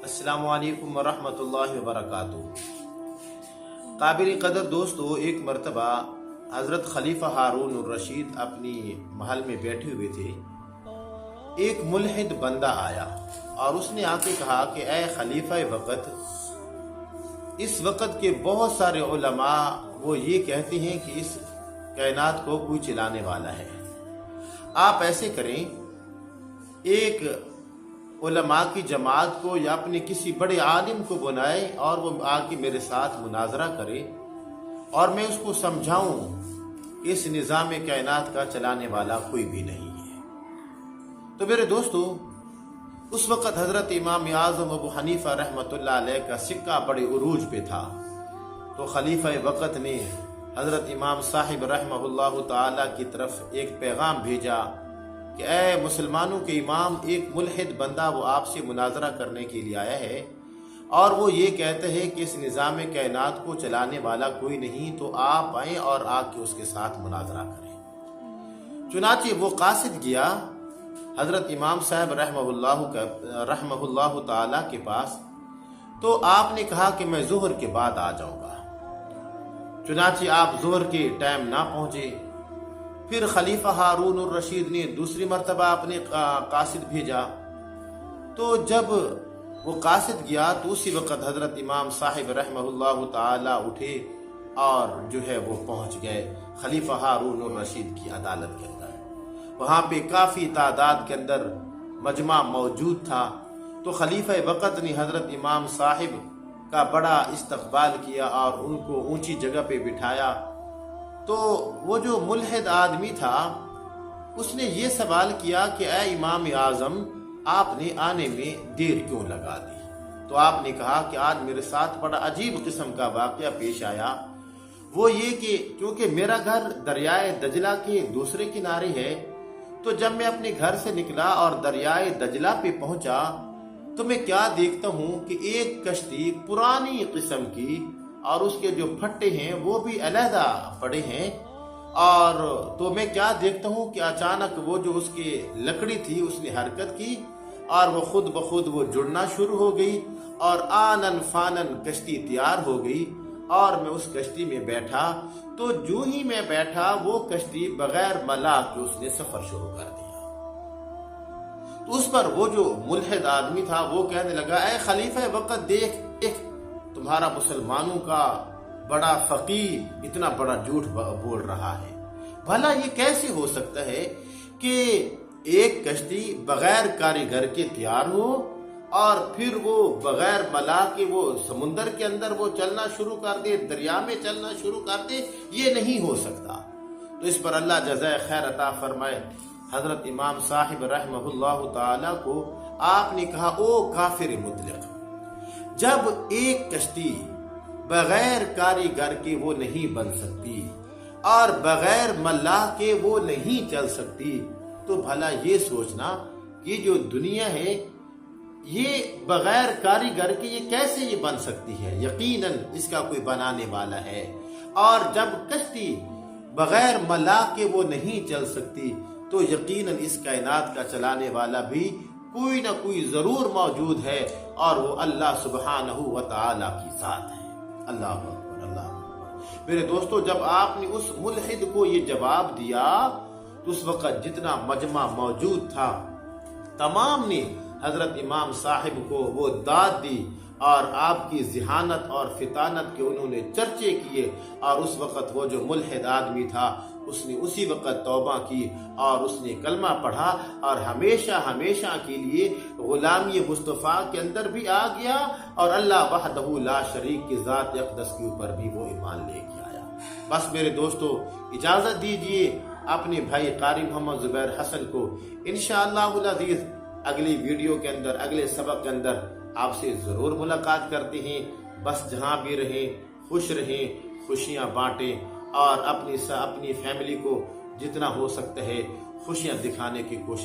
السلام علیکم ورحمۃ اللہ وبرکاتہ۔ قابل قدر دوستو، ایک مرتبہ حضرت خلیفہ ہارون الرشید اپنی محل میں بیٹھے ہوئے تھے۔ ایک ملحد بندہ آیا اور اس نے آ کے کہا کہ اے خلیفہ وقت، اس وقت کے بہت سارے علماء وہ یہ کہتے ہیں کہ اس کائنات کو کوئی چلانے والا ہے۔ آپ ایسے کریں، ایک علماء کی جماعت کو یا اپنے کسی بڑے عالم کو بنائے اور وہ آ کے میرے ساتھ مناظرہ کرے اور میں اس کو سمجھاؤں کہ اس نظام کائنات کا چلانے والا کوئی بھی نہیں ہے۔ تو میرے دوستو، اس وقت حضرت امام اعظم ابو حنیفہ رحمۃ اللہ علیہ کا سکہ بڑے عروج پہ تھا۔ تو خلیفہ وقت نے حضرت امام صاحب رحمہ اللہ تعالی کی طرف ایک پیغام بھیجا کہ اے مسلمانوں کے امام، ایک ملحد بندہ وہ آپ سے مناظرہ کرنے کے لیے آیا ہے اور وہ یہ کہتا ہے کہ اس نظام کائنات کو چلانے والا کوئی نہیں، تو آپ آئیں اور آ کے اس کے ساتھ مناظرہ کریں۔ چنانچہ وہ قاصد گیا حضرت امام صاحب رحمہ اللہ تعالی کے پاس، تو آپ نے کہا کہ میں ظہر کے بعد آ جاؤں گا۔ چنانچہ آپ ظہر کے ٹائم نہ پہنچے۔ پھر خلیفہ ہارون الرشید نے دوسری مرتبہ اپنے قاصد بھیجا، تو جب وہ قاصد گیا تو اسی وقت حضرت امام صاحب رحمہ اللہ تعالی اٹھے اور وہ پہنچ گئے خلیفہ ہارون الرشید کی عدالت کے اندر۔ وہاں پہ کافی تعداد کے اندر مجمع موجود تھا، تو خلیفہ وقت نے حضرت امام صاحب کا بڑا استقبال کیا اور ان کو اونچی جگہ پہ بٹھایا۔ تو وہ جو ملحد آدمی تھا، اس نے یہ سوال کیا کہ اے امام اعظم، آپ نے آنے میں دیر کیوں لگا دی؟ تو آپ نے کہا کہ آج میرے ساتھ بڑا عجیب قسم کا واقعہ پیش آیا۔ وہ یہ کہ کیونکہ میرا گھر دریائے دجلہ کے دوسرے کنارے ہے، تو جب میں اپنے گھر سے نکلا اور دریائے دجلہ پہ پہنچا تو میں کیا دیکھتا ہوں کہ ایک کشتی پرانی قسم کی اور اس کے جو پھٹے ہیں وہ بھی علیحدہ پڑے ہیں، اور تو میں کیا دیکھتا ہوں کہ اچانک وہ جو اس کی لکڑی تھی اس نے حرکت کی اور وہ خود بخود وہ جڑنا شروع ہو گئی اور آنن فانن کشتی تیار ہو گئی، اور میں اس کشتی میں بیٹھا۔ تو جو ہی میں بیٹھا وہ کشتی بغیر ملا کے اس نے سفر شروع کر دیا۔ تو اس پر وہ جو ملحد آدمی تھا وہ کہنے لگا، اے خلیفہ وقت، دیکھ تمہارا مسلمانوں کا بڑا فقیہ اتنا بڑا جھوٹ بول رہا ہے۔ بھلا یہ کیسے ہو سکتا ہے کہ ایک کشتی بغیر کاریگر کے تیار ہو اور پھر وہ بغیر ملا کے وہ سمندر کے اندر وہ چلنا شروع کر دے، دریا میں چلنا شروع کر دے؟ یہ نہیں ہو سکتا۔ تو اس پر اللہ جزائے خیر عطا فرمائے، حضرت امام صاحب رحمہ اللہ تعالی کو آپ نے کہا، او کافر مطلق، جب ایک کشتی بغیر کاریگر کے وہ نہیں بن سکتی اور بغیر ملاح کے وہ نہیں چل سکتی، تو بھلا یہ سوچنا کہ جو دنیا ہے یہ بغیر کاریگر کے یہ کیسے یہ بن سکتی ہے؟ یقیناً اس کا کوئی بنانے والا ہے۔ اور جب کشتی بغیر ملاح کے وہ نہیں چل سکتی تو یقیناً اس کائنات کا چلانے والا بھی کوئی نہ کوئی ضرور موجود ہے، اور وہ اللہ سبحانہ و تعالی کی ذات ہے۔ اللہ اکبر، اللہ اکبر۔ میرے دوستو، جب آپ نے اس ملحد کو یہ جواب دیا تو اس وقت جتنا مجمع موجود تھا تمام نے حضرت امام صاحب کو وہ داد دی اور آپ کی ذہانت اور فطانت کے انہوں نے چرچے کیے، اور اس وقت وہ جو ملحد آدمی تھا اس نے اسی وقت توبہ کی اور اس نے کلمہ پڑھا اور ہمیشہ ہمیشہ کے لیے غلامی مصطفیٰ کے اندر بھی آ گیا، اور اللہ وحدہ لا شریک کی ذات اقدس کے اوپر بھی وہ ایمان لے کے آیا۔ بس میرے دوستو، اجازت دیجئے اپنے بھائی قاری محمد زبیر حسن کو انشاءاللہ العزیز اگلی ویڈیو کے اندر، اگلے سبق کے اندر آپ سے ضرور ملاقات کرتے ہیں۔ بس جہاں بھی رہیں خوش رہیں، خوشیاں بانٹیں اور اپنی فیملی کو جتنا ہو سکتا ہے خوشیاں دکھانے کی کوشش